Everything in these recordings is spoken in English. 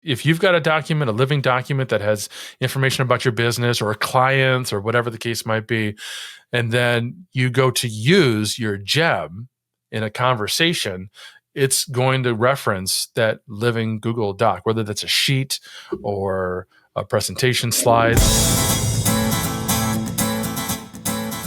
if you've got a document, a living document that has information about your business or clients or whatever the case might be, and then you go to use your gem in a conversation, it's going to reference that living Google Doc, whether that's a sheet or a presentation slide.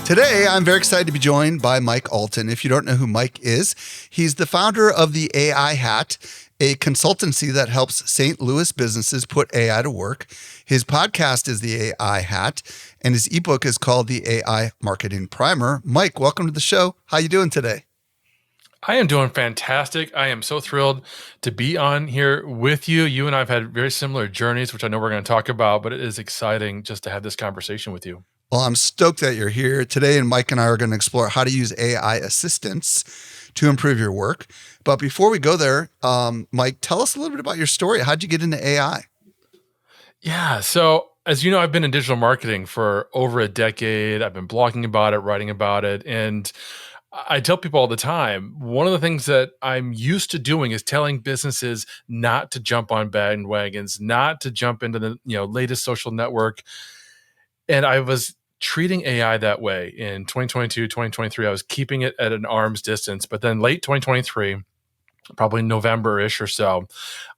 Today, I'm very excited to be joined by Mike Allton. If you don't know who Mike is, he's the founder of the AI Hat, a consultancy that helps St. Louis businesses put AI to work. His podcast is the AI Hat, and his ebook is called the AI Marketing Primer. Mike, welcome to the show. How you doing today? I am doing fantastic. I am so thrilled to be on here with you. You and I have had very similar journeys, which I know we're going to talk about, but it is exciting just to have this conversation with you. Well, I'm stoked that you're here today, and Mike and I are going to explore how to use AI assistants to improve your work. But before we go there, Mike, tell us a little bit about your story. How'd you get into AI? Yeah. So as you know, I've been in digital marketing for over a decade. I've been blogging about it, writing about it. And I tell people all the time, one of the things that I'm used to doing is telling businesses not to jump on bandwagons, not to jump into the latest social network. And I was treating AI that way in 2022, 2023. I was keeping it at an arm's distance. But then late 2023, probably November-ish or so,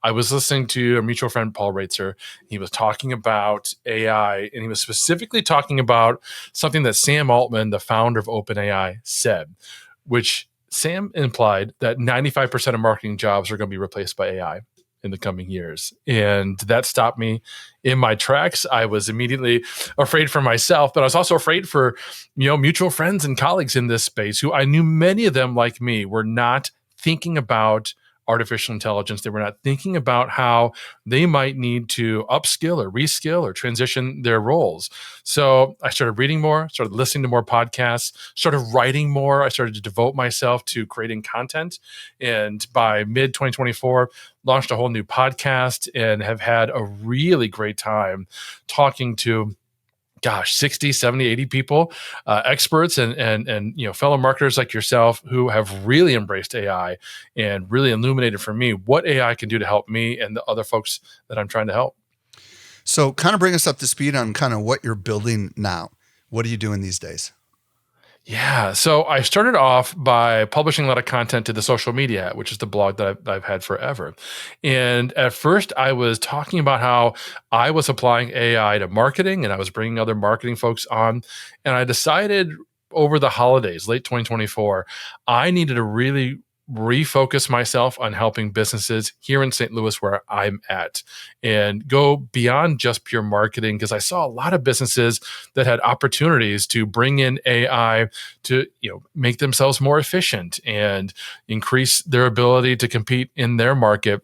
I was listening to a mutual friend, Paul Reitzer. He was talking about AI, and he was specifically talking about something that Sam Altman, the founder of OpenAI, said, which Sam implied that 95% of marketing jobs are going to be replaced by AI in the coming years. And that stopped me in my tracks. I was immediately afraid for myself, but I was also afraid for, mutual friends and colleagues in this space who I knew many of them, like me, were not thinking about artificial intelligence. They were not thinking about how they might need to upskill or reskill or transition their roles. So I started reading more, started listening to more podcasts, started writing more. I started to devote myself to creating content. And by mid 2024, launched a whole new podcast and have had a really great time talking to 60, 70, 80 people, experts and fellow marketers like yourself who have really embraced AI and really illuminated for me what AI can do to help me and the other folks that I'm trying to help. So kind of bring us up to speed on kind of what you're building now. What are you doing these days? Yeah. So I started off by publishing a lot of content to the social media, which is the blog that I've had forever. And at first I was talking about how I was applying AI to marketing and I was bringing other marketing folks on. And I decided over the holidays, late 2024, I needed to really refocus myself on helping businesses here in St. Louis where I'm at and go beyond just pure marketing, because I saw a lot of businesses that had opportunities to bring in AI to make themselves more efficient and increase their ability to compete in their market.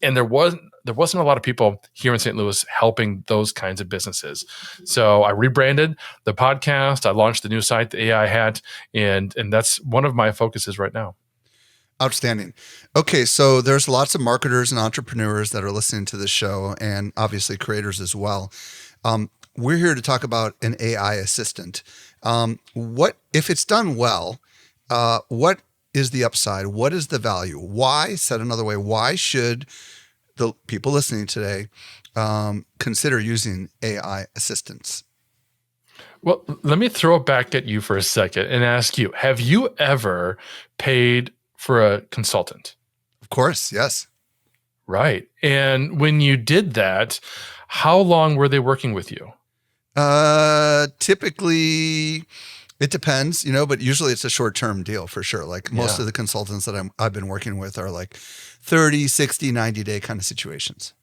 And there wasn't a lot of people here in St. Louis helping those kinds of businesses. So I rebranded the podcast. I launched the new site, the AI Hat, and that's one of my focuses right now. Outstanding. Okay, so there's lots of marketers and entrepreneurs that are listening to this show, and obviously creators as well. We're here to talk about an AI assistant. What if it's done well? What is the upside? What is the value? Why, said another way, why should the people listening today consider using AI assistants? Well, let me throw it back at you for a second and ask you, have you ever paid for a consultant? Of course, yes. Right. And when you did that, how long were they working with you? Typically, it depends, but usually it's a short-term deal for sure. Like most of the consultants that I've been working with are like 30, 60, 90-day kind of situations.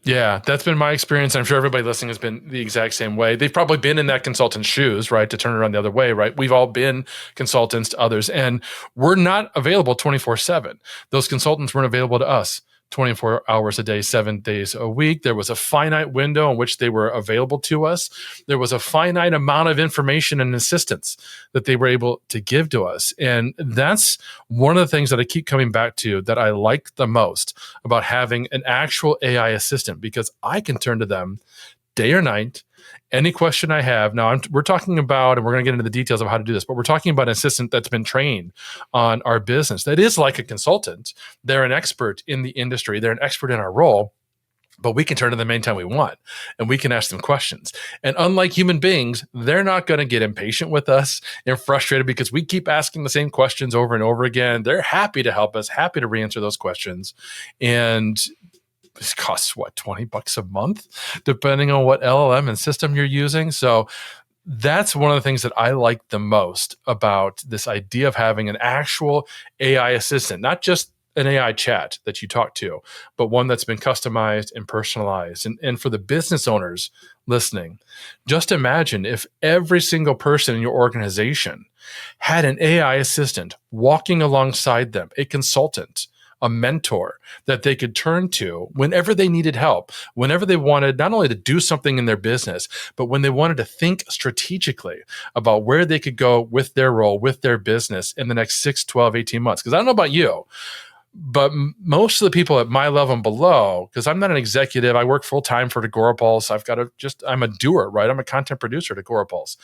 Yeah, that's been my experience. I'm sure everybody listening has been the exact same way. They've probably been in that consultant's shoes, right, to turn it around the other way, right? We've all been consultants to others, and we're not available 24/7. Those consultants weren't available to us 24 hours a day, 7 days a week. There was a finite window in which they were available to us. There was a finite amount of information and assistance that they were able to give to us. And that's one of the things that I keep coming back to that I like the most about having an actual AI assistant, because I can turn to them day or night, any question I have. Now, we're talking about, and we're going to get into the details of how to do this, but we're talking about an assistant that's been trained on our business. That is like a consultant. They're an expert in the industry. They're an expert in our role. but we can turn to them anytime we want and we can ask them questions. And unlike human beings, they're not going to get impatient with us and frustrated because we keep asking the same questions over and over again. They're happy to help us, happy to re-answer those questions. And it costs what, $20 a month, depending on what LLM and system you're using. So that's one of the things that I like the most about this idea of having an actual AI assistant, not just an AI chat that you talk to, but one that's been customized and personalized. And for the business owners listening, just imagine if every single person in your organization had an AI assistant walking alongside them, a consultant, a mentor that they could turn to whenever they needed help, whenever they wanted not only to do something in their business, but when they wanted to think strategically about where they could go with their role, with their business in the next 6, 12, 18 months. Because I don't know about you, but most of the people at my level and below, because I'm not an executive, I work full time for Agorapulse. I'm a doer, right? I'm a content producer at Agorapulse.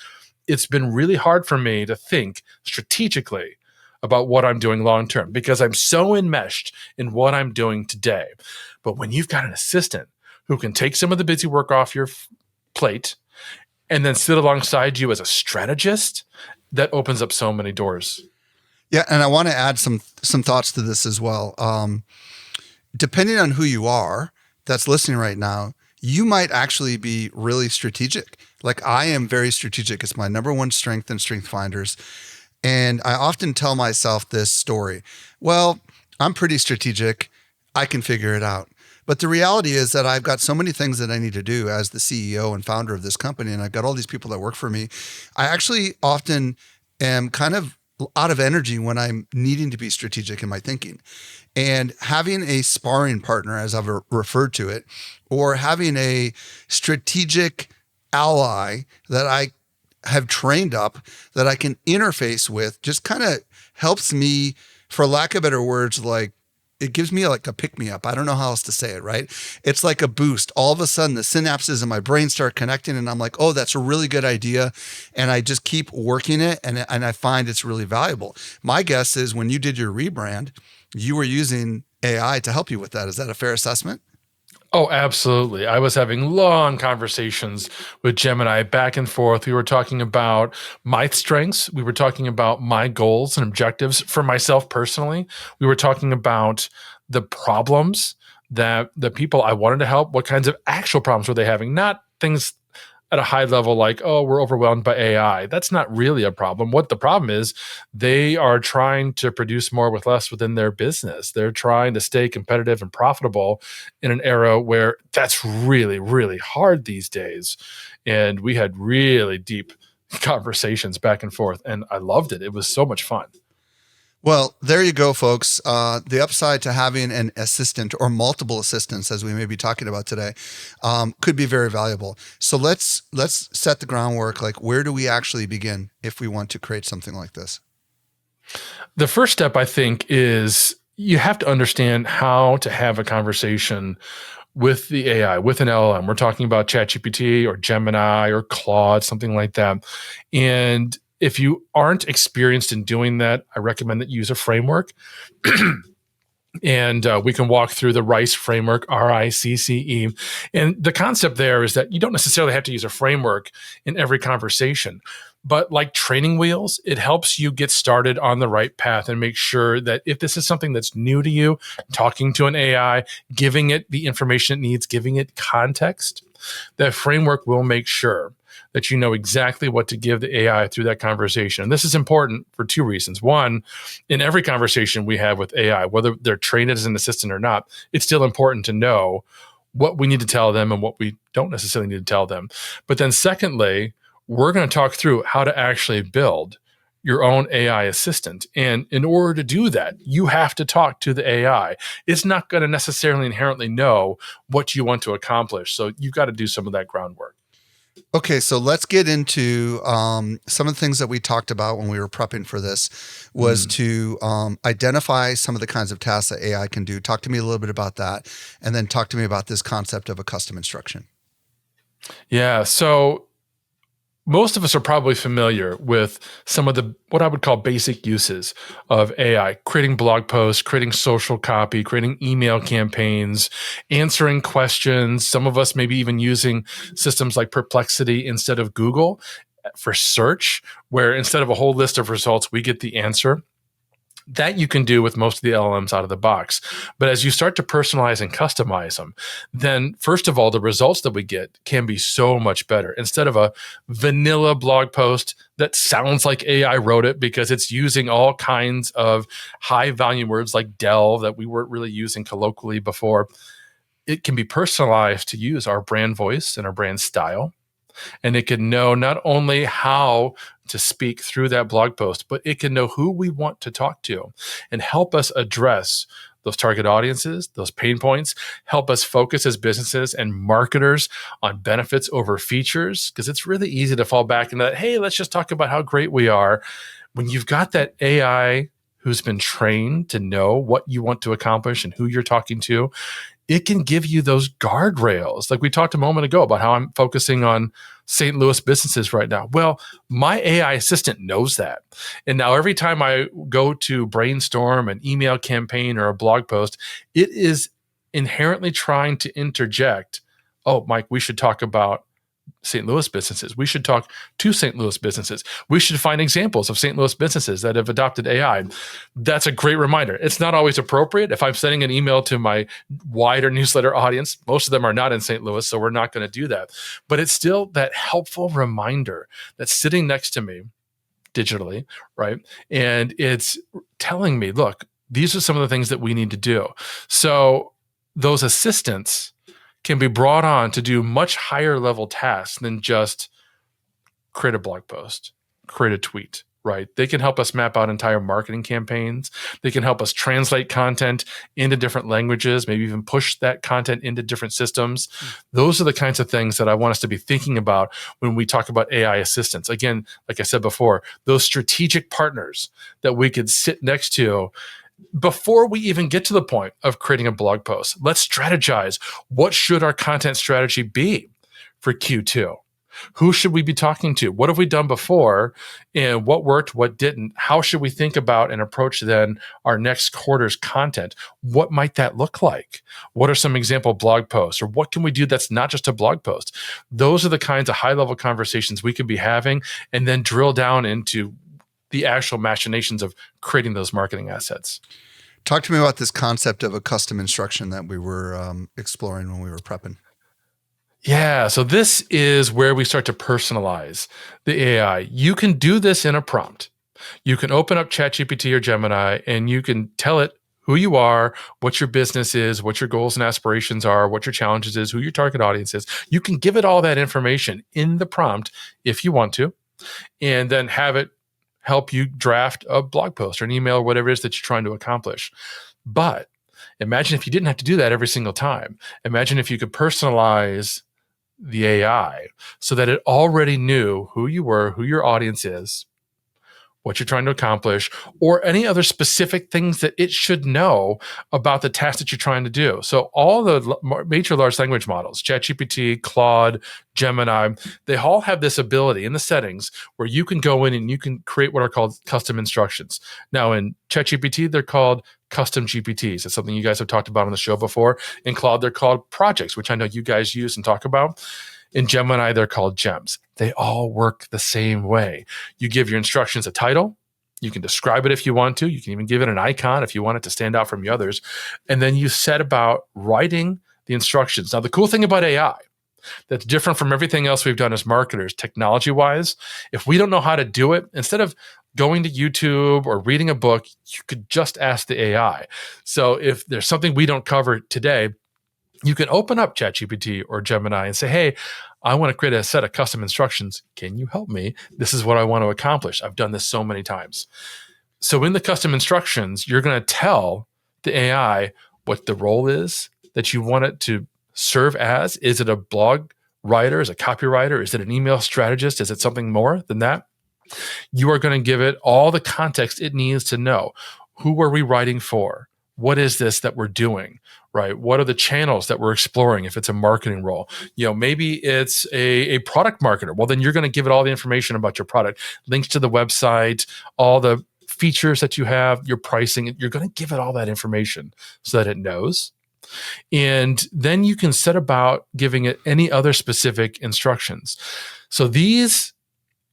It's been really hard for me to think strategically about what I'm doing long term because I'm so enmeshed in what I'm doing today. But when you've got an assistant who can take some of the busy work off your plate and then sit alongside you as a strategist, that opens up so many doors. Yeah, and I want to add some thoughts to this as well. Depending on who you are that's listening right now, you might actually be really strategic. Like I am very strategic. It's my number one strength in Strength Finders. And I often tell myself this story. Well, I'm pretty strategic. I can figure it out. But the reality is that I've got so many things that I need to do as the CEO and founder of this company, and I've got all these people that work for me. I actually often am kind of out of energy when I'm needing to be strategic in my thinking. And having a sparring partner, as I've referred to it, or having a strategic ally that I have trained up that I can interface with just kind of helps me, for lack of better words, like it gives me like a pick me up. I don't know how else to say it, right? It's like a boost. All of a sudden the synapses in my brain start connecting and I'm like, oh, that's a really good idea. And I just keep working it and I find it's really valuable. My guess is when you did your rebrand, you were using AI to help you with that. Is that a fair assessment? Oh, absolutely. I was having long conversations with Gemini back and forth. We were talking about my strengths. We were talking about my goals and objectives for myself personally. We were talking about the problems that the people I wanted to help, what kinds of actual problems were they having, not things at a high level like, oh, we're overwhelmed by AI. That's not really a problem. What the problem is, they are trying to produce more with less within their business. They're trying to stay competitive and profitable in an era where that's really, really hard these days. And we had really deep conversations back and forth, and I loved it. It was so much fun. Well, there you go, folks. The upside to having an assistant or multiple assistants, as we may be talking about today, could be very valuable. So let's set the groundwork. Like, where do we actually begin if we want to create something like this? The first step, I think, is you have to understand how to have a conversation with the AI, with an LLM. We're talking about ChatGPT or Gemini or Claude, something like that. And if you aren't experienced in doing that, I recommend that you use a framework. And we can walk through the RICCE framework, RICCE. And the concept there is that you don't necessarily have to use a framework in every conversation. But like training wheels, it helps you get started on the right path and make sure that if this is something that's new to you, talking to an AI, giving it the information it needs, giving it context, that framework will make sure that you know exactly what to give the AI through that conversation. And this is important for two reasons. One, in every conversation we have with AI, whether they're trained as an assistant or not, it's still important to know what we need to tell them and what we don't necessarily need to tell them. But then secondly, we're going to talk through how to actually build your own AI assistant. And in order to do that, you have to talk to the AI. It's not going to necessarily inherently know what you want to accomplish. So you've got to do some of that groundwork. Okay, so let's get into some of the things that we talked about when we were prepping for this was to identify some of the kinds of tasks that AI can do. Talk to me a little bit about that, and then talk to me about this concept of a custom instruction. Yeah, so most of us are probably familiar with some of the what I would call basic uses of AI, creating blog posts, creating social copy, creating email campaigns, answering questions. Some of us maybe even using systems like Perplexity instead of Google for search, where instead of a whole list of results, we get the answer. That you can do with most of the LLMs out of the box. But as you start to personalize and customize them, then first of all, the results that we get can be so much better. Instead of a vanilla blog post that sounds like AI wrote it because it's using all kinds of high volume words like Dell that we weren't really using colloquially before, it can be personalized to use our brand voice and our brand style. And it can know not only how to speak through that blog post, but it can know who we want to talk to and help us address those target audiences, those pain points, help us focus as businesses and marketers on benefits over features. Because it's really easy to fall back into that, hey, let's just talk about how great we are. When you've got that AI who's been trained to know what you want to accomplish and who you're talking to, it can give you those guardrails. Like we talked a moment ago about how I'm focusing on St. Louis businesses right now. Well, my AI assistant knows that. And now every time I go to brainstorm an email campaign or a blog post, it is inherently trying to interject, oh, Mike, we should talk about St. Louis businesses. We should talk to St. Louis businesses. We should find examples of St. Louis businesses that have adopted AI. That's a great reminder. It's not always appropriate. If I'm sending an email to my wider newsletter audience, most of them are not in St. Louis, so we're not going to do that. But it's still that helpful reminder that's sitting next to me digitally, right? And it's telling me, look, these are some of the things that we need to do. So those assistants can be brought on to do much higher level tasks than just create a blog post, create a tweet, right? They can help us map out entire marketing campaigns. They can help us translate content into different languages, maybe even push that content into different systems. Those are the kinds of things that I want us to be thinking about when we talk about AI assistants. Again, like I said before, those strategic partners that we could sit next to before we even get to the point of creating a blog post. Let's strategize. What should our content strategy be for Q2? Who should we be talking to? What have we done before? And what worked, what didn't? How should we think about and approach then our next quarter's content? What might that look like? What are some example blog posts? Or what can we do that's not just a blog post? Those are the kinds of high-level conversations we could be having and then drill down into the actual machinations of creating those marketing assets. Talk to me about this concept of a custom instruction that we were exploring when we were prepping. Yeah, so this is where we start to personalize the AI. You can do this in a prompt. You can open up ChatGPT or Gemini and you can tell it who you are, what your business is, what your goals and aspirations are, what your challenges is, who your target audience is. You can give it all that information in the prompt if you want to, and then have it help you draft a blog post or an email or whatever it is that you're trying to accomplish. But imagine if you didn't have to do that every single time. Imagine if you could personalize the AI so that it already knew who you were, who your audience is, what you're trying to accomplish, or any other specific things that it should know about the task that you're trying to do. So all the major large language models, ChatGPT, Claude, Gemini, they all have this ability in the settings where you can go in and you can create what are called custom instructions. Now in ChatGPT, they're called custom GPTs. It's something you guys have talked about on the show before. In Claude, they're called projects, which I know you guys use and talk about. In Gemini, they're called gems. They all work the same way. You give your instructions a title. You can describe it if you want to. You can even give it an icon if you want it to stand out from the others. And then you set about writing the instructions. Now, the cool thing about AI that's different from everything else we've done as marketers, technology-wise, if we don't know how to do it, instead of going to YouTube or reading a book, you could just ask the AI. So if there's something we don't cover today, you can open up ChatGPT or Gemini and say, hey, I want to create a set of custom instructions. Can you help me? This is what I want to accomplish. I've done this so many times. So in the custom instructions, you're going to tell the AI what the role is that you want it to serve as. Is it a blog writer? Is it a copywriter? Is it an email strategist? Is it something more than that? You are going to give it all the context it needs to know. Who are we writing for? What is this that we're doing, right? What are the channels that we're exploring if it's a marketing role? Maybe it's a product marketer. Well, then you're going to give it all the information about your product, links to the website, all the features that you have, your pricing. You're going to give it all that information so that it knows. And then you can set about giving it any other specific instructions. So these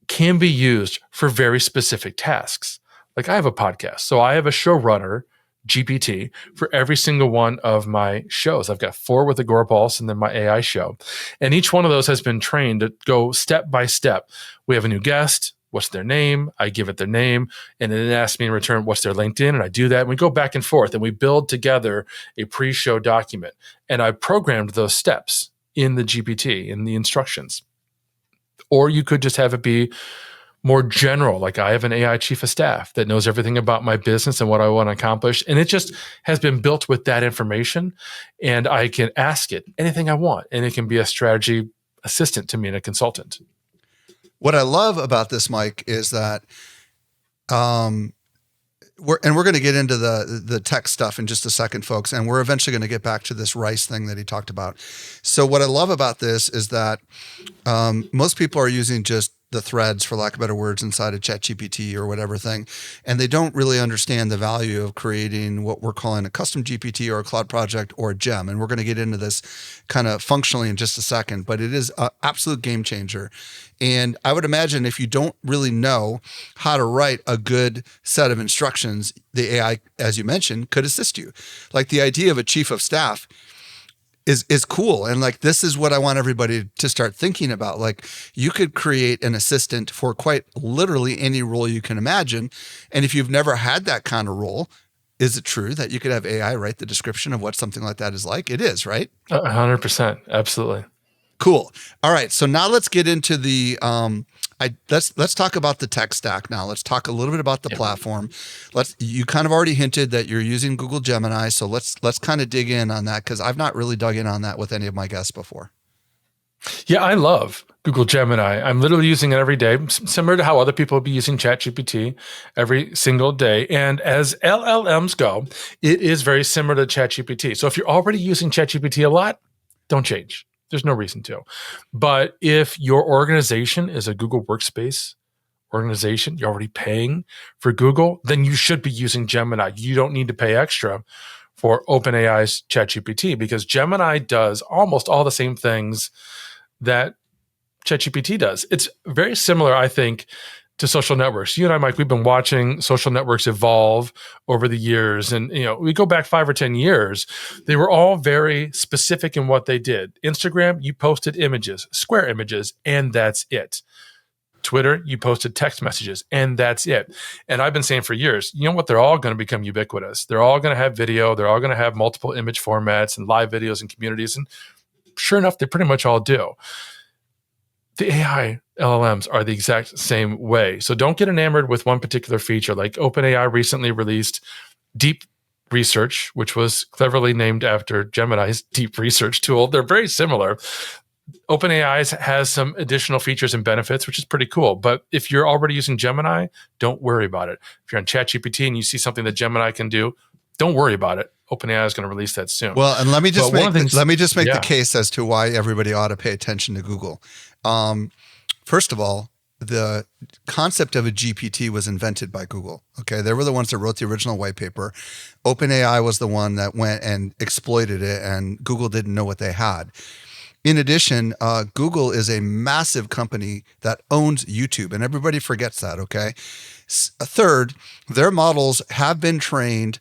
can be used for very specific tasks. Like I have a podcast, so I have a showrunner GPT for every single one of my shows. I've got 4 with Agorapulse and then my AI show. And each one of those has been trained to go step by step. We have a new guest. What's their name? I give it their name, and then it asks me in return, what's their LinkedIn? And I do that. And we go back and forth, and we build together a pre-show document. And I programmed those steps in the GPT, in the instructions. Or you could just have it be more general. Like I have an AI chief of staff that knows everything about my business and what I want to accomplish. And it just has been built with that information. And I can ask it anything I want. And it can be a strategy assistant to me and a consultant. What I love about this, Mike, is that we're going to get into the tech stuff in just a second, folks, and we're eventually going to get back to this RICCE thing that he talked about. So what I love about this is that most people are using just the threads, for lack of better words, inside of ChatGPT or whatever thing, and they don't really understand the value of creating what we're calling a custom GPT or a cloud project or a gem. And we're going to get into this kind of functionally in just a second, but it is an absolute game changer. And I would imagine if you don't really know how to write a good set of instructions, the AI, as you mentioned, could assist you. Like the idea of a chief of staff is cool. And like, this is what I want everybody to start thinking about. Like you could create an assistant for quite literally any role you can imagine. And if you've never had that kind of role, is it true that you could have AI write the description of what something like that is like? It is, right? 100%. Absolutely. Cool. All right. So now let's get into the, let's talk about the tech stack now. Let's talk a little bit about the platform. You kind of already hinted that you're using Google Gemini. So let's kind of dig in on that, because I've not really dug in on that with any of my guests before. Yeah, I love Google Gemini. I'm literally using it every day, similar to how other people will be using ChatGPT every single day. And as LLMs go, it is very similar to ChatGPT. So if you're already using ChatGPT a lot, don't change. There's no reason to. But if your organization is a Google Workspace organization, you're already paying for Google, then you should be using Gemini. You don't need to pay extra for OpenAI's ChatGPT, because Gemini does almost all the same things that ChatGPT does. It's very similar, I think, to social networks. You and I, Mike, we've been watching social networks evolve over the years. And, we go back 5 or 10 years, they were all very specific in what they did. Instagram, you posted images, square images, and that's it. Twitter, you posted text messages, and that's it. And I've been saying for years, you know what? They're all going to become ubiquitous. They're all going to have video. They're all going to have multiple image formats and live videos and communities. And sure enough, they pretty much all do. The AI LLMs are the exact same way. So don't get enamored with one particular feature. Like OpenAI recently released Deep Research, which was cleverly named after Gemini's Deep Research tool. They're very similar. OpenAI has some additional features and benefits, which is pretty cool. But if you're already using Gemini, don't worry about it. If you're on ChatGPT and you see something that Gemini can do, don't worry about it. OpenAI is going to release that soon. Well, and let me just make the case as to why everybody ought to pay attention to Google. First of all, the concept of a GPT was invented by Google. Okay, they were the ones that wrote the original white paper. OpenAI was the one that went and exploited it, and Google didn't know what they had. In addition, Google is a massive company that owns YouTube, and everybody forgets that, okay? Third, their models have been trained,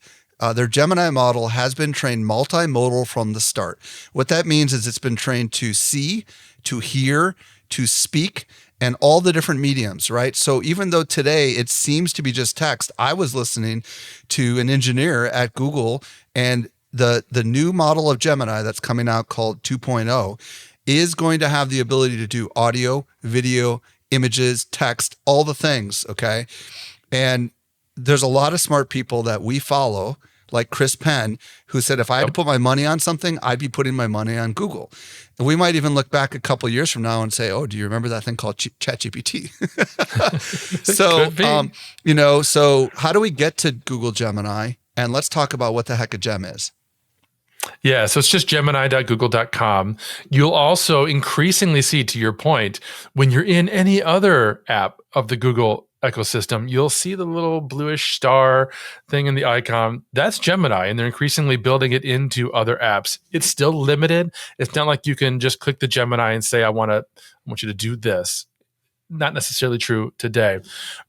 their Gemini model has been trained multimodal from the start. What that means is it's been trained to see, to hear, to speak, and all the different mediums, right? So even though today it seems to be just text, I was listening to an engineer at Google, and the new model of Gemini that's coming out called 2.0 is going to have the ability to do audio, video, images, text, all the things, okay? And there's a lot of smart people that we follow, like Chris Penn, who said, if I had to put my money on something, I'd be putting my money on Google. And we might even look back a couple of years from now and say, oh, do you remember that thing called ChatGPT? So how do we get to Google Gemini? And let's talk about what the heck a gem is. Yeah, so it's just gemini.google.com. You'll also increasingly see, to your point, when you're in any other app of the Google ecosystem, you'll see the little bluish star thing in the icon. That's Gemini, and they're increasingly building it into other apps. It's still limited. It's not like you can just click the Gemini and say, I want you to do this. Not necessarily true today,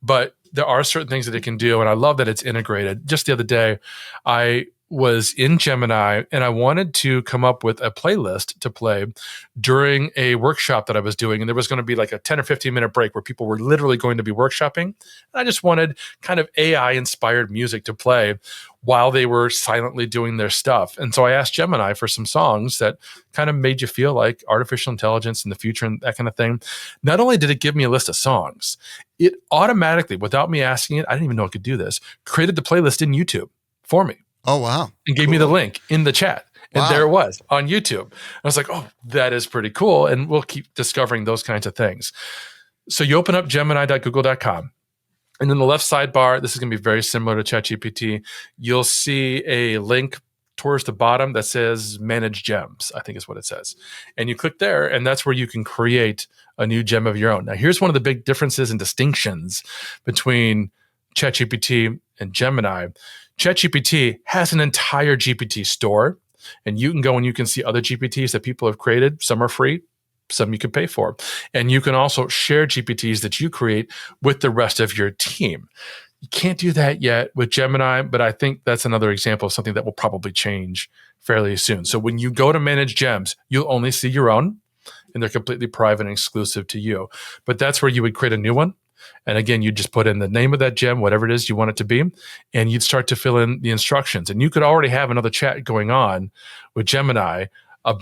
but there are certain things that it can do. And I love that it's integrated. Just the other day, I was in Gemini and I wanted to come up with a playlist to play during a workshop that I was doing. And there was going to be like a 10 or 15-minute break where people were literally going to be workshopping. And I just wanted kind of AI inspired music to play while they were silently doing their stuff. And so I asked Gemini for some songs that kind of made you feel like artificial intelligence in the future and that kind of thing. Not only did it give me a list of songs, it automatically, without me asking it, I didn't even know it could do this, created the playlist in YouTube for me. Oh, wow. And gave me the link in the chat. And Wow. there it was on YouTube. I was like, oh, that is pretty cool. And we'll keep discovering those kinds of things. So you open up gemini.google.com. And in the left sidebar, this is going to be very similar to ChatGPT. You'll see a link towards the bottom that says Manage Gems, I think is what it says. And you click there, and that's where you can create a new gem of your own. Now, here's one of the big differences and distinctions between ChatGPT and Gemini. ChatGPT has an entire GPT store, and you can go and you can see other GPTs that people have created. Some are free, some you can pay for. And you can also share GPTs that you create with the rest of your team. You can't do that yet with Gemini, but I think that's another example of something that will probably change fairly soon. So when you go to manage gems, you'll only see your own, and they're completely private and exclusive to you. But that's where you would create a new one. And again, you just put in the name of that gem, whatever it is you want it to be, and you'd start to fill in the instructions. And you could already have another chat going on with Gemini,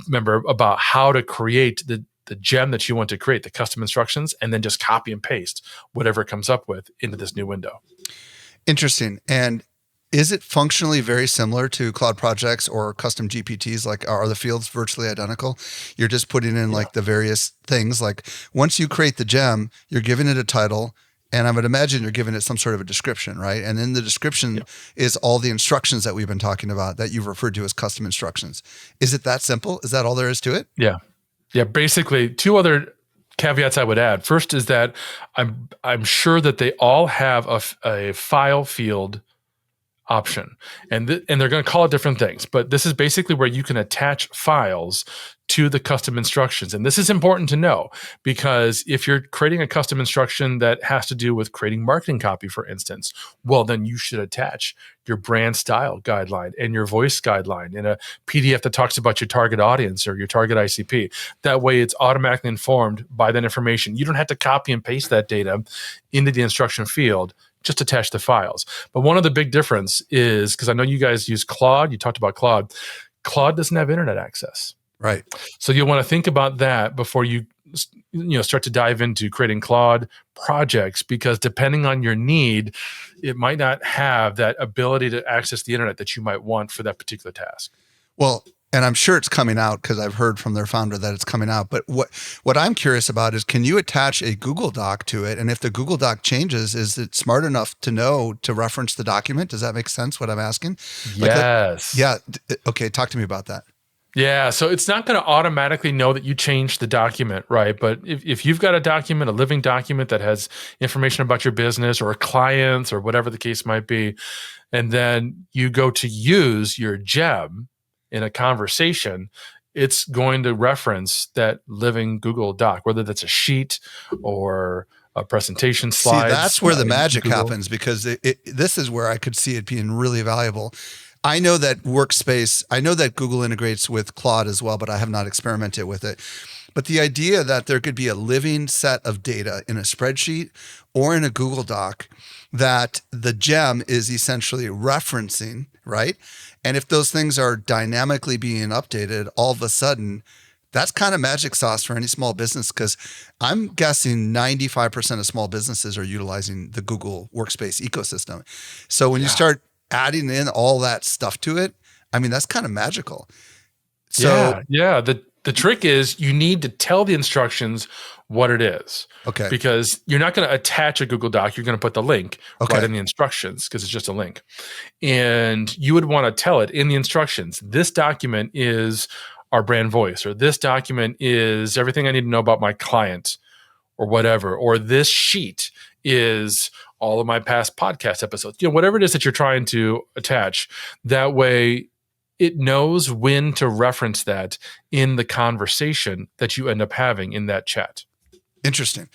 remember, about how to create the gem that you want to create, the custom instructions, and then just copy and paste whatever it comes up with into this new window. Interesting. And is it functionally very similar to cloud projects or custom GPTs? Like, are the fields virtually identical? You're just putting in like the various things. Like once you create the gem, you're giving it a title, and I would imagine you're giving it some sort of a description, right? And in the description is all the instructions that we've been talking about that you've referred to as custom instructions. Is it that simple? Is that all there is to it? Yeah. Yeah. Basically, two other caveats I would add. First is that I'm sure that they all have a file field option, and they're going to call it different things, but this is basically where you can attach files to the custom instructions. And this is important to know, because if you're creating a custom instruction that has to do with creating marketing copy, for instance, well, then you should attach your brand style guideline and your voice guideline in a PDF that talks about your target audience or your target ICP. That way it's automatically informed by that information. You don't have to copy and paste that data into the instruction field. Just attach the files. But one of the big difference is, because I know you guys use Claude, you talked about Claude. Claude doesn't have internet access. Right. So you'll want to think about that before you start to dive into creating Claude projects, because depending on your need, it might not have that ability to access the internet that you might want for that particular task. Well, and I'm sure it's coming out because I've heard from their founder that it's coming out. But what I'm curious about is, can you attach a Google Doc to it? And if the Google Doc changes, is it smart enough to know to reference the document? Does that make sense, what I'm asking? Yes. Okay. Talk to me about that. Yeah, so it's not going to automatically know that you changed the document, right? But if you've got a document, a living document that has information about your business or clients or whatever the case might be, and then you go to use your gem in a conversation, it's going to reference that living Google Doc, whether that's a sheet or a presentation slide. See, that's where the magic happens, because this is where I could see it being really valuable. I know that Workspace, I know that Google integrates with Claude as well, but I have not experimented with it. But the idea that there could be a living set of data in a spreadsheet or in a Google Doc that the gem is essentially referencing, right? And if those things are dynamically being updated, all of a sudden, that's kind of magic sauce for any small business, because I'm guessing 95% of small businesses are utilizing the Google Workspace ecosystem. So when you start adding in all that stuff to it, I mean, that's kind of magical. So The trick is you need to tell the instructions what it is. Okay. Because you're not going to attach a Google Doc. You're going to put the link right Okay. in the instructions because it's just a link. And you would want to tell it in the instructions, this document is our brand voice, or this document is everything I need to know about my client, or whatever, or this sheet is all of my past podcast episodes, whatever it is that you're trying to attach. That way it knows when to reference that in the conversation that you end up having in that chat. Interesting.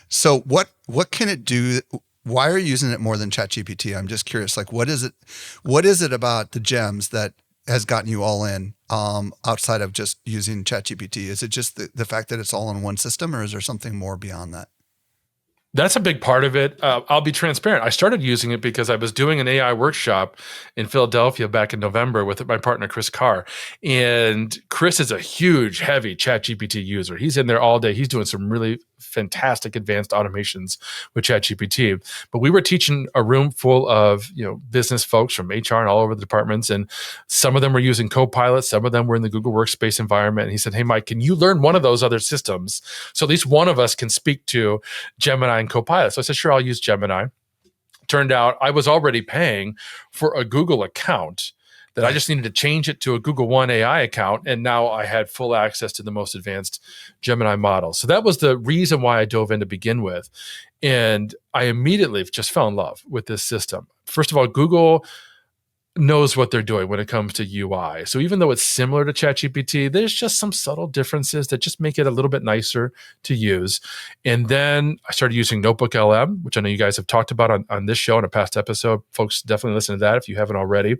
So what can it do? Why are you using it more than ChatGPT? I'm just curious. Like, what is it about the gems that has gotten you all in outside of just using ChatGPT? Is it just the fact that it's all in one system, or is there something more beyond that? That's a big part of it. I'll be transparent. I started using it because I was doing an AI workshop in Philadelphia back in November with my partner, Chris Carr. And Chris is a huge, heavy ChatGPT user. He's in there all day. He's doing some really fantastic advanced automations with ChatGPT. But we were teaching a room full of business folks from HR and all over the departments. And some of them were using Copilot. Some of them were in the Google Workspace environment. And he said, hey, Mike, can you learn one of those other systems so at least one of us can speak to Gemini and Copilot? So I said, sure, I'll use Gemini. Turned out I was already paying for a Google account that I just needed to change it to a Google One AI account. And now I had full access to the most advanced Gemini model. So that was the reason why I dove in to begin with. And I immediately just fell in love with this system. First of all, Google knows what they're doing when it comes to UI. So even though it's similar to ChatGPT, there's just some subtle differences that just make it a little bit nicer to use. And then I started using Notebook LM, which I know you guys have talked about on this show in a past episode. Folks, definitely listen to that if you haven't already.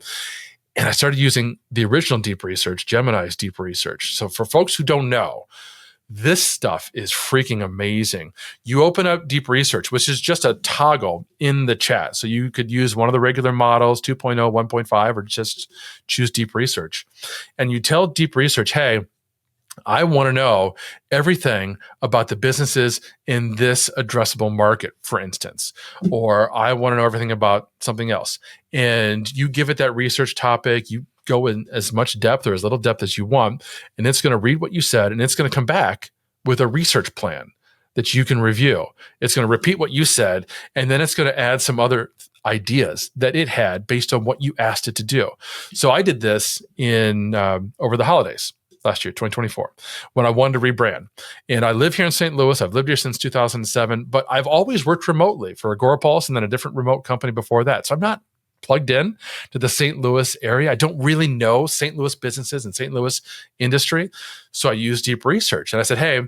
And I started using the original Deep Research, Gemini's Deep Research. So for folks who don't know, this stuff is freaking amazing. You open up Deep Research, which is just a toggle in the chat. So you could use one of the regular models, 2.0, 1.5, or just choose Deep Research. And you tell Deep Research, hey, I want to know everything about the businesses in this addressable market, for instance, or I want to know everything about something else. And you give it that research topic, you go in as much depth or as little depth as you want, and it's going to read what you said, and it's going to come back with a research plan that you can review. It's going to repeat what you said, and then it's going to add some other ideas that it had based on what you asked it to do. So I did this in over the holidays last year, 2024, when I wanted to rebrand. And I live here in St. Louis. I've lived here since 2007, but I've always worked remotely for Agorapulse and then a different remote company before that. So I'm not plugged in to the St. Louis area. I don't really know St. Louis businesses and St. Louis industry. So I used Deep Research and I said, hey,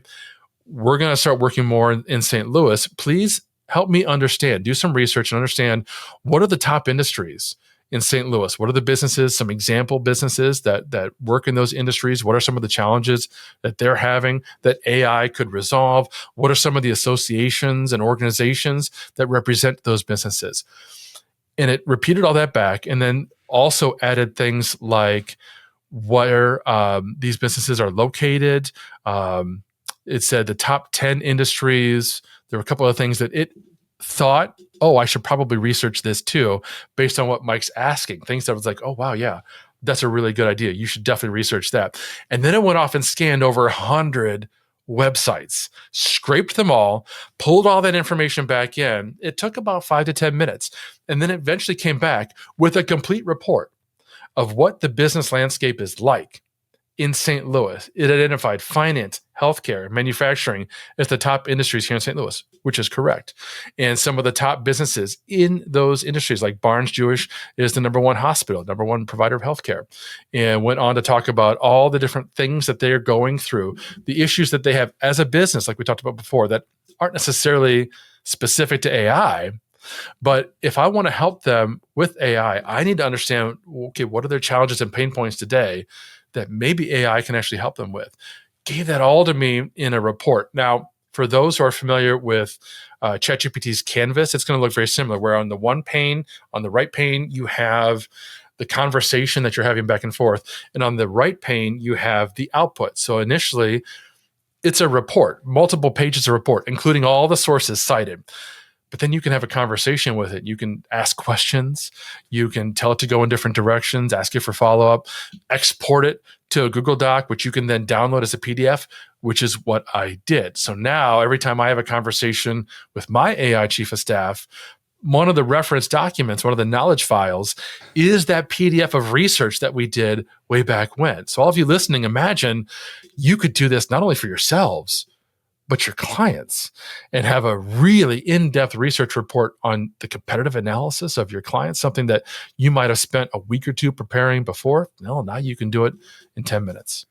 we're going to start working more in St. Louis. Please help me understand, do some research and understand what are the top industries in St. Louis? What are the businesses, some example businesses that work in those industries? What are some of the challenges that they're having that AI could resolve? What are some of the associations and organizations that represent those businesses? And it repeated all that back and then also added things like where these businesses are located. It said the top 10 industries. There were a couple of things that it thought, oh, I should probably research this too, based on what Mike's asking. Things that was like, oh, wow, yeah, that's a really good idea. You should definitely research that. And then it went off and scanned over 100 websites, scraped them all, pulled all that information back in. It took about 5 to 10 minutes. And then it eventually came back with a complete report of what the business landscape is like in St. Louis. It identified finance, healthcare, manufacturing as the top industries here in St. Louis, which is correct. And some of the top businesses in those industries, like Barnes Jewish is the number one hospital, number one provider of healthcare, and went on to talk about all the different things that they're going through, the issues that they have as a business, like we talked about before, that aren't necessarily specific to AI. But if I want to help them with AI, I need to understand, okay, what are their challenges and pain points today that maybe AI can actually help them with? Gave that all to me in a report. Now, for those who are familiar with ChatGPT's Canvas, it's going to look very similar, where on the one pane, on the right pane, you have the conversation that you're having back and forth. And on the right pane, you have the output. So initially, it's a report, multiple pages of report, including all the sources cited. But then you can have a conversation with it. You can ask questions. You can tell it to go in different directions, ask it for follow-up, export it to a Google Doc, which you can then download as a PDF, which is what I did. So now every time I have a conversation with my AI chief of staff, one of the reference documents, one of the knowledge files is that PDF of research that we did way back when. So all of you listening, imagine you could do this not only for yourselves, but your clients, and have a really in-depth research report on the competitive analysis of your clients, something that you might have spent a week or two preparing before. No, now you can do it in 10 minutes.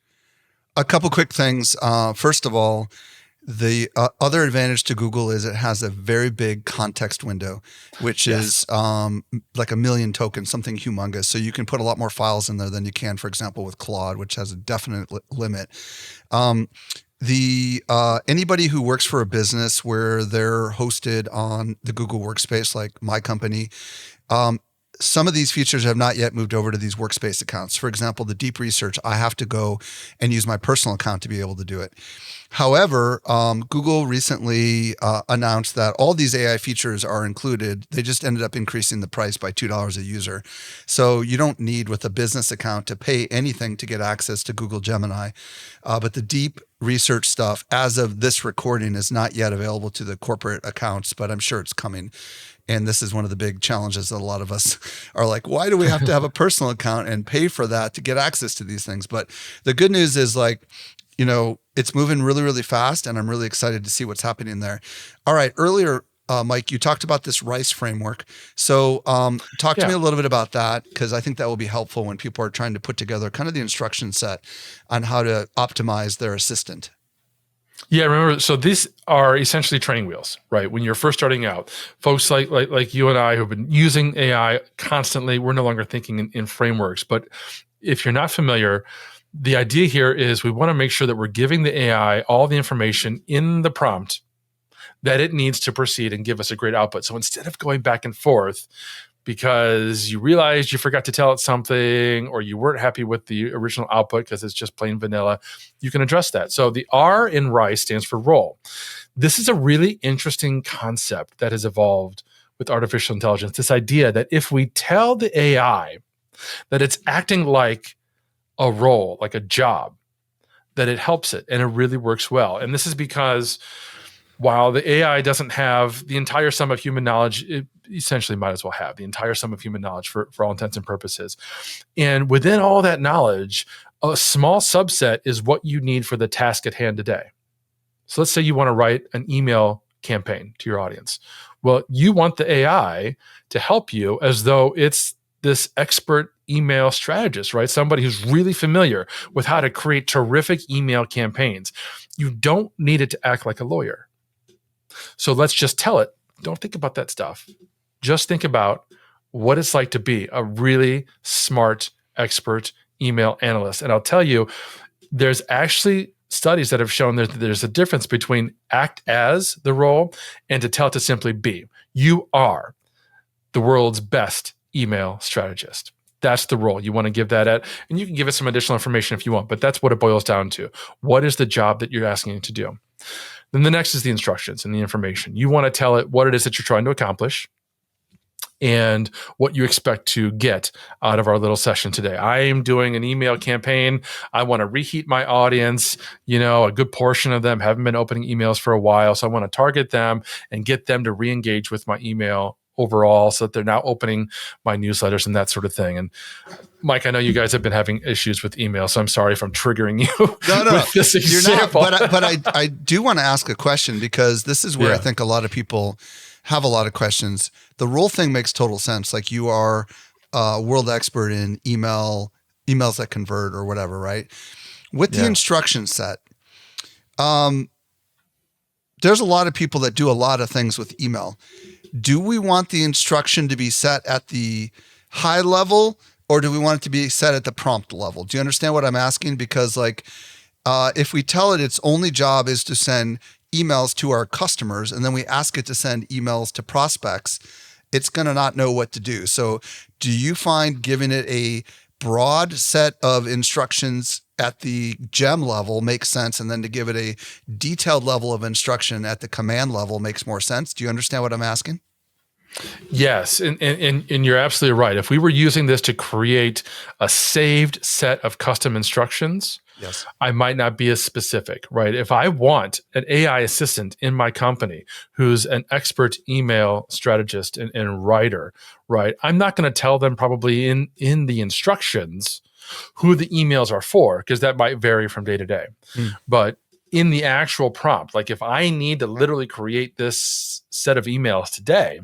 A couple quick things. First of all, the other advantage to Google is it has a very big context window, which is like 1 million tokens, something humongous. So you can put a lot more files in there than you can, for example, with Claude, which has a definite limit. Anybody who works for a business where they're hosted on the Google Workspace, like my company, some of these features have not yet moved over to these workspace accounts. For example, the deep research, I have to go and use my personal account to be able to do it. However, Google recently announced that all these AI features are included. They just ended up increasing the price by $2 a user. So you don't need, with a business account, to pay anything to get access to Google Gemini. But the deep research stuff, as of this recording, is not yet available to the corporate accounts, but I'm sure it's coming. And this is one of the big challenges that a lot of us are like, why do we have to have a personal account and pay for that to get access to these things? But the good news is, like, you know, it's moving really, really fast, and I'm really excited to see what's happening there. All right. Earlier, Mike, you talked about this RICCE framework. So talk to me a little bit about that, because I think that will be helpful when people are trying to put together kind of the instruction set on how to optimize their assistant. Yeah, remember, so these are essentially training wheels, right? When you're first starting out, folks like you and I who've been using AI constantly, we're no longer thinking in frameworks. But if you're not familiar, the idea here is we want to make sure that we're giving the AI all the information in the prompt that it needs to proceed and give us a great output. So instead of going back and forth because you realized you forgot to tell it something, or you weren't happy with the original output because it's just plain vanilla, you can address that. So the R in RICE stands for role. This is a really interesting concept that has evolved with artificial intelligence. This idea that if we tell the AI that it's acting like a role, like a job, that it helps it and it really works well. And this is because while the AI doesn't have the entire sum of human knowledge, it essentially might as well have the entire sum of human knowledge for all intents and purposes. And within all that knowledge, a small subset is what you need for the task at hand today. So let's say you want to write an email campaign to your audience. Well, you want the AI to help you as though it's this expert email strategist, right? Somebody who's really familiar with how to create terrific email campaigns. You don't need it to act like a lawyer. So let's just tell it, don't think about that stuff. Just think about what it's like to be a really smart, expert email analyst. And I'll tell you, there's actually studies that have shown that there's a difference between act as the role and to tell it to simply be. You are the world's best email strategist. That's the role you want to give that at. And you can give it some additional information if you want, but that's what it boils down to. What is the job that you're asking it to do? Then the next is the instructions and the information. You want to tell it what it is that you're trying to accomplish and what you expect to get out of our little session today. I am doing an email campaign. I want to reheat my audience. You know, a good portion of them haven't been opening emails for a while. So I want to target them and get them to re-engage with my email overall so that they're now opening my newsletters and that sort of thing. And Mike, I know you guys have been having issues with email, so I'm sorry if I'm triggering you with this example. You're not, but I do want to ask a question, because this is where I think a lot of people have a lot of questions. The role thing makes total sense. Like, you are a world expert in emails that convert or whatever, right? With the instruction set, there's a lot of people that do a lot of things with email. Do we want the instruction to be set at the high level, or do we want it to be set at the prompt level? Do you understand what I'm asking? Because if we tell it its only job is to send emails to our customers, and then we ask it to send emails to prospects, it's going to not know what to do. So do you find giving it a broad set of instructions at the gem level makes sense, and then to give it a detailed level of instruction at the command level makes more sense? Do you understand what I'm asking? Yes, and you're absolutely right. If we were using this to create a saved set of custom instructions, Yes. I might not be as specific, right? If I want an AI assistant in my company who's an expert email strategist and writer, right? I'm not going to tell them probably in the instructions who the emails are for, because that might vary from day to day. Mm. But in the actual prompt, like if I need to literally create this set of emails today,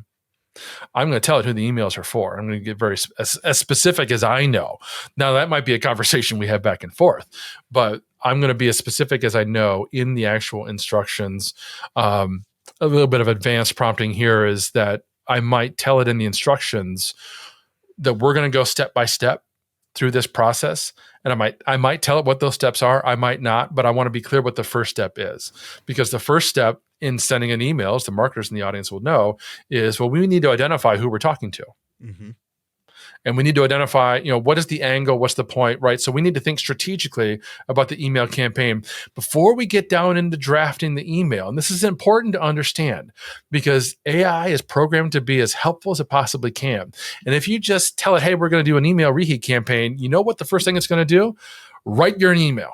I'm going to tell it who the emails are for. I'm going to get very as specific as I know. Now, that might be a conversation we have back and forth, but I'm going to be as specific as I know in the actual instructions. A little bit of advanced prompting here is that I might tell it in the instructions that we're going to go step by step through this process, and I might tell it what those steps are. I might not, but I want to be clear what the first step is, because the first step in sending an email, as the marketers in the audience will know, is, well, we need to identify who we're talking to. Mm-hmm. And we need to identify, what is the angle? What's the point, right? So we need to think strategically about the email campaign before we get down into drafting the email. And this is important to understand, because AI is programmed to be as helpful as it possibly can. And if you just tell it, hey, we're going to do an email reheat campaign, you know what the first thing it's going to do? Write your email.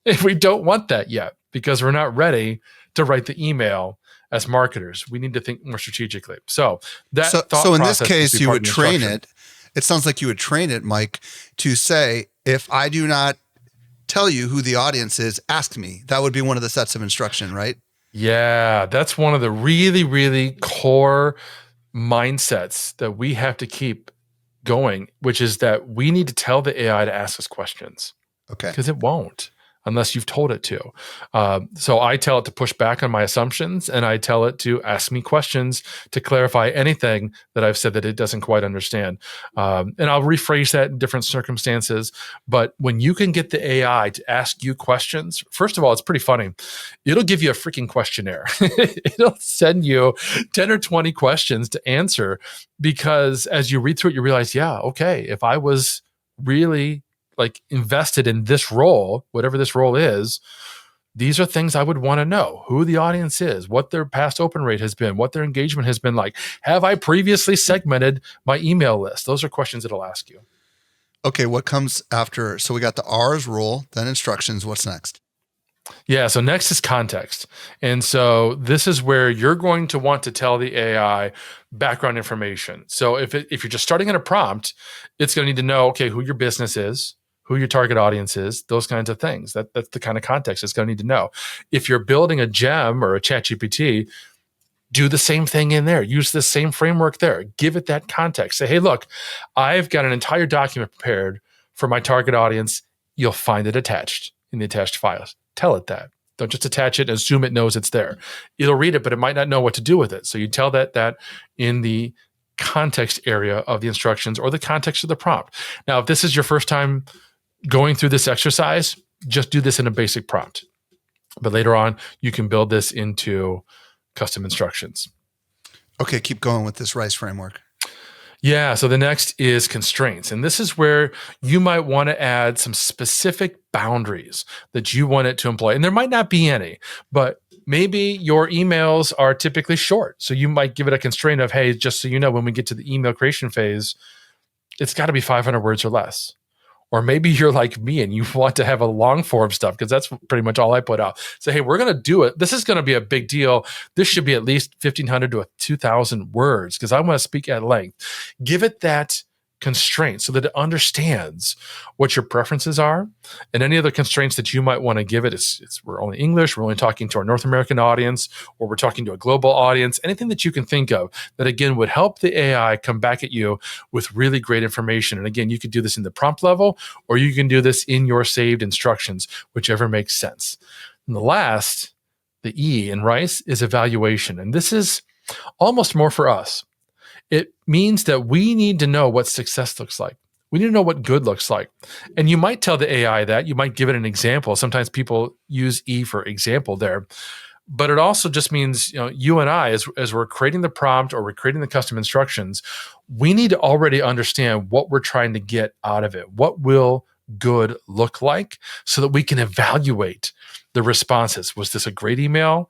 If we don't want that yet, because we're not ready to write the email as marketers, we need to think more strategically. So that so in this case, you would train it. It sounds like you would train it, Mike, to say, if I do not tell you who the audience is, ask me. That would be one of the sets of instruction, right? Yeah, that's one of the really, really core mindsets that we have to keep going, which is that we need to tell the AI to ask us questions, Okay. because it won't unless you've told it to. So I tell it to push back on my assumptions, and I tell it to ask me questions to clarify anything that I've said that it doesn't quite understand. And I'll rephrase that in different circumstances. But when you can get the AI to ask you questions, first of all, it's pretty funny. It'll give you a freaking questionnaire. It'll send you 10 or 20 questions to answer, because as you read through it, you realize, yeah, okay, if I was really like invested in this role, whatever this role is, these are things I would want to know: who the audience is, what their past open rate has been, what their engagement has been like. Have I previously segmented my email list? Those are questions it'll ask you. Okay. What comes after? So we got the R's rule, then instructions. What's next? Yeah. So next is context. And so this is where you're going to want to tell the AI background information. So if you're just starting in a prompt, it's going to need to know, okay, who your business is, who your target audience is, those kinds of things. That's the kind of context it's going to need to know. If you're building a gem or a chat GPT, do the same thing in there. Use the same framework there. Give it that context. Say, hey, look, I've got an entire document prepared for my target audience. You'll find it attached in the attached files. Tell it that. Don't just attach it and assume it knows it's there. It'll read it, but it might not know what to do with it. So you tell that in the context area of the instructions or the context of the prompt. Now, if this is your first time going through this exercise, just do this in a basic prompt. But later on, you can build this into custom instructions. Okay, keep going with this RICCE framework. Yeah, so the next is constraints. And this is where you might want to add some specific boundaries that you want it to employ. And there might not be any, but maybe your emails are typically short. So you might give it a constraint of, hey, just so you know, when we get to the email creation phase, it's got to be 500 words or less. Or maybe you're like me and you want to have a long form stuff, because that's pretty much all I put out. Say, hey, we're going to do it. This is going to be a big deal. This should be at least 1,500 to 2,000 words, because I want to speak at length. Give it that constraint so that it understands what your preferences are, and any other constraints that you might want to give it. It's we're only English, we're only talking to our North American audience, or we're talking to a global audience. Anything that you can think of that, again, would help the AI come back at you with really great information. And again, you could do this in the prompt level, or you can do this in your saved instructions, whichever makes sense. And the last, the E in RICE, is evaluation. And this is almost more for us. It means that we need to know what success looks like. We need to know what good looks like. And you might tell the AI that. You might give it an example. Sometimes people use E for example there. But it also just means, you and I, as we're creating the prompt or we're creating the custom instructions, we need to already understand what we're trying to get out of it. What will good look like, so that we can evaluate the responses? Was this a great email?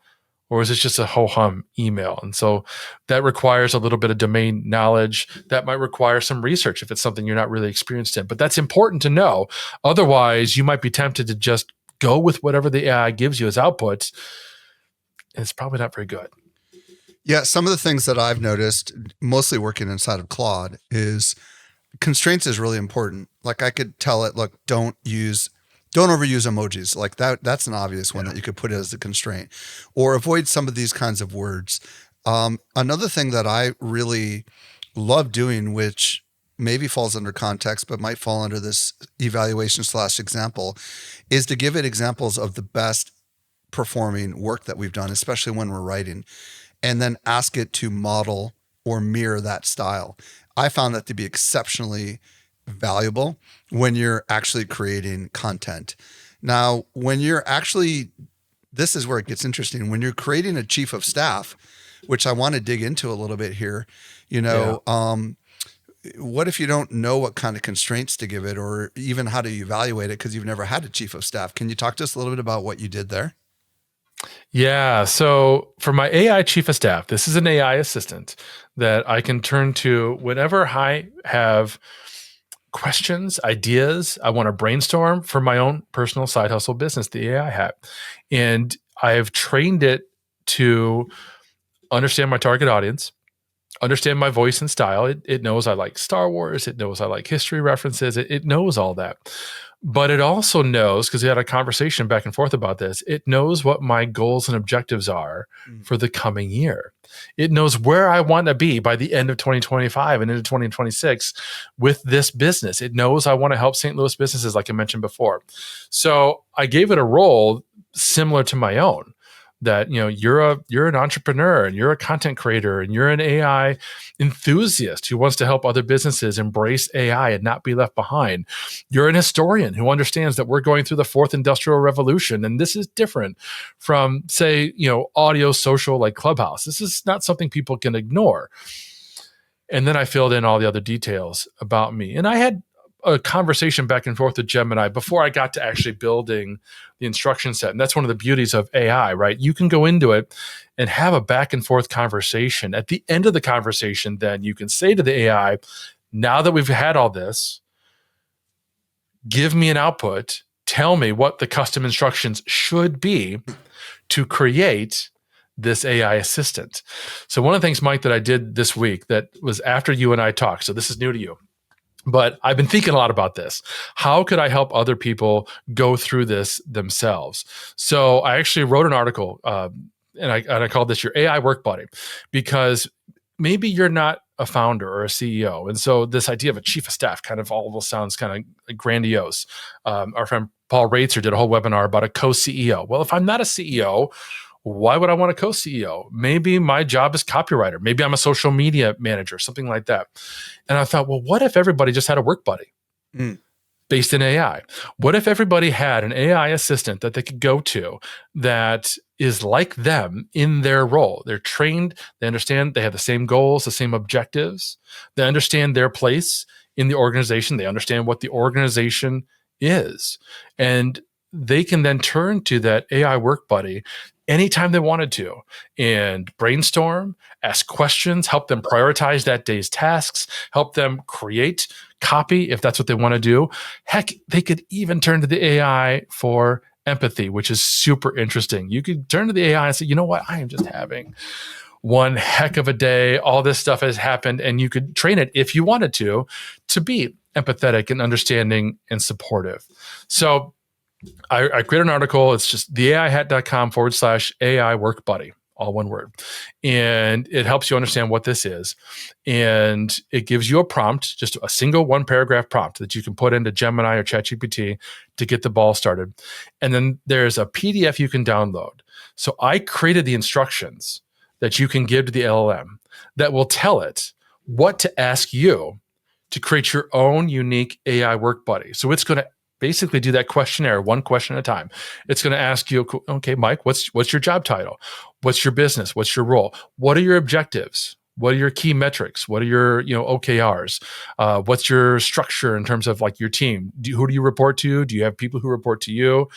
or is it just a ho-hum email? And so that requires a little bit of domain knowledge. That might require some research if it's something you're not really experienced in. But that's important to know. Otherwise, you might be tempted to just go with whatever the AI gives you as outputs. And it's probably not very good. Yeah, some of the things that I've noticed, mostly working inside of Claude, is constraints is really important. Like I could tell it, look, don't overuse emojis. Like that's an obvious one that you could put as a constraint, or avoid some of these kinds of words. Another thing that I really love doing, which maybe falls under context, but might fall under this evaluation/example, is to give it examples of the best performing work that we've done, especially when we're writing, and then ask it to model or mirror that style. I found that to be exceptionally valuable when you're actually creating content. Now, this is where it gets interesting. When you're creating a chief of staff, which I want to dig into a little bit here, what if you don't know what kind of constraints to give it, or even how to evaluate it because you've never had a chief of staff? Can you talk to us a little bit about what you did there? Yeah. So for my AI chief of staff, this is an AI assistant that I can turn to whenever I have questions, ideas, I want to brainstorm for my own personal side hustle business, the AI hat. And I've trained it to understand my target audience, understand my voice and style. It knows I like Star Wars. It knows I like history references. It knows all that. But it also knows, because we had a conversation back and forth about this, it knows what my goals and objectives are for the coming year. It knows where I want to be by the end of 2025 and into 2026 with this business. It knows I want to help St. Louis businesses, like I mentioned before. So I gave it a role similar to my own. That you're an entrepreneur and you're a content creator and you're an AI enthusiast who wants to help other businesses embrace AI and not be left behind. You're an historian who understands that we're going through the fourth industrial revolution, and this is different from, say, audio social like Clubhouse. This is not something people can ignore. And then I filled in all the other details about me, and I had a conversation back and forth with Gemini before I got to actually building the instruction set. And that's one of the beauties of AI, right? You can go into it and have a back and forth conversation. At the end of the conversation, then you can say to the AI, now that we've had all this, give me an output. Tell me what the custom instructions should be to create this AI assistant. So one of the things, Mike, that I did this week that was after you and I talked, so this is new to you, but I've been thinking a lot about this. How could I help other people go through this themselves? So I actually wrote an article, and I called this your AI work buddy, because maybe you're not a founder or a CEO. And so this idea of a chief of staff kind of almost sounds kind of grandiose. Our friend Paul Raitzer did a whole webinar about a co-CEO. Well, if I'm not a CEO, why would I want a co-CEO? Maybe my job is copywriter. Maybe I'm a social media manager, something like that. And I thought, well, what if everybody just had a work buddy based in AI? What if everybody had an AI assistant that they could go to that is like them in their role? They're trained, they understand, they have the same goals, the same objectives. They understand their place in the organization. They understand what the organization is. And they can then turn to that AI work buddy anytime they wanted to and brainstorm, ask questions, help them prioritize that day's tasks, help them create copy if that's what they want to do. Heck, they could even turn to the AI for empathy, which is super interesting. You could turn to the AI and say, you know what, I am just having one heck of a day. All this stuff has happened, and you could train it if you wanted to be empathetic and understanding and supportive. So I created an article. It's just theaihat.com/AI work buddy, all one word. And it helps you understand what this is. And it gives you a prompt, just a single one paragraph prompt that you can put into Gemini or ChatGPT to get the ball started. And then there's a PDF you can download. So I created the instructions that you can give to the LLM that will tell it what to ask you to create your own unique AI work buddy. So it's going to basically do that questionnaire, one question at a time. It's going to ask you, okay, Mike, what's your job title? What's your business? What's your role? What are your objectives? What are your key metrics? What are your, OKRs? What's your structure in terms of like your team? Who do you report to? Do you have people who report to you?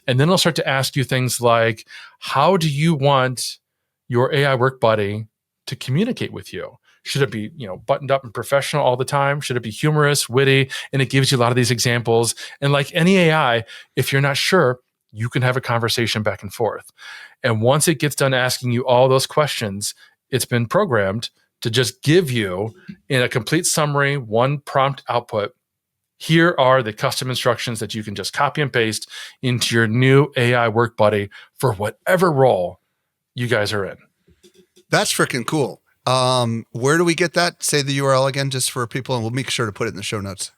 And then it'll start to ask you things like, how do you want your AI work buddy to communicate with you? Should it be, buttoned up and professional all the time? Should it be humorous, witty? And it gives you a lot of these examples. And like any AI, if you're not sure, you can have a conversation back and forth. And once it gets done asking you all those questions, it's been programmed to just give you, in a complete summary, one prompt output, here are the custom instructions that you can just copy and paste into your new AI work buddy for whatever role you guys are in. That's freaking cool. Where do we get that? Say the URL again, just for people, and we'll make sure to put it in the show notes.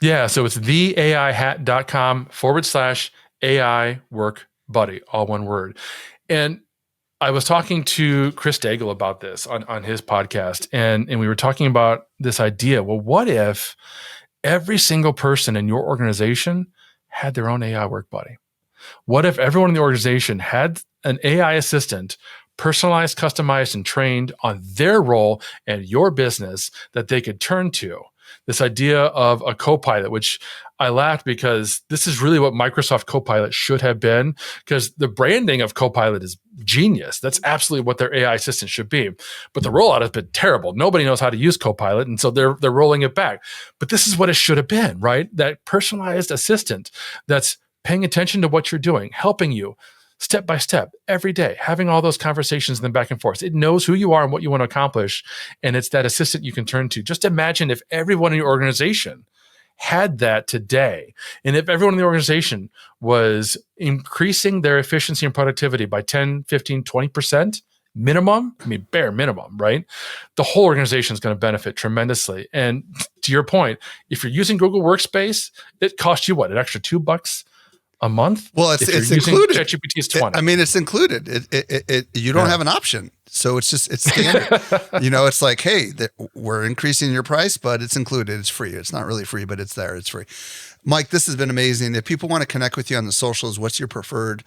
Yeah. So it's theaihat.com/AI work buddy, all one word. And I was talking to Chris Daigle about this on his podcast, and we were talking about this idea. Well, what if every single person in your organization had their own AI work buddy? What if everyone in the organization had an AI assistant, personalized, customized, and trained on their role and your business that they could turn to? This idea of a Copilot, which I laughed because this is really what Microsoft Copilot should have been, because the branding of Copilot is genius. That's absolutely what their AI assistant should be. But the rollout has been terrible. Nobody knows how to use Copilot, and so they're rolling it back. But this is what it should have been, right? That personalized assistant that's paying attention to what you're doing, helping you step by step every day, having all those conversations and then back and forth. It knows who you are and what you want to accomplish. And it's that assistant you can turn to. Just imagine if everyone in your organization had that today. And if everyone in the organization was increasing their efficiency and productivity by 10, 15, 20% minimum, bare minimum, right? The whole organization is going to benefit tremendously. And to your point, if you're using Google Workspace, it costs you what, an extra $2 a month? Well, it's included. ChatGPT is 20. It's included. You don't have an option. So it's standard. It's like, hey, we're increasing your price, but it's included. It's free. It's not really free, but it's there. It's free. Mike, this has been amazing. If people want to connect with you on the socials, what's your preferred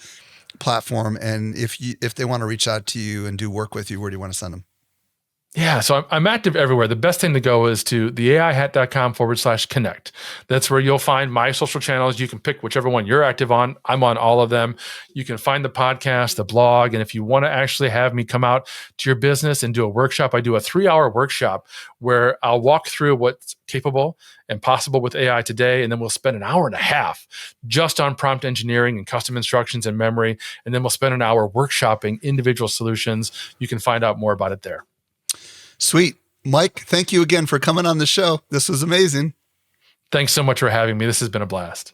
platform? And if they want to reach out to you and do work with you, where do you want to send them? Yeah, so I'm active everywhere. The best thing to go is to theaihat.com/connect. That's where you'll find my social channels. You can pick whichever one you're active on. I'm on all of them. You can find the podcast, the blog. And if you want to actually have me come out to your business and do a workshop, I do a 3-hour workshop where I'll walk through what's capable and possible with AI today. And then we'll spend an hour and a half just on prompt engineering and custom instructions and memory. And then we'll spend an hour workshopping individual solutions. You can find out more about it there. Sweet. Mike, thank you again for coming on the show. This was amazing. Thanks so much for having me. This has been a blast.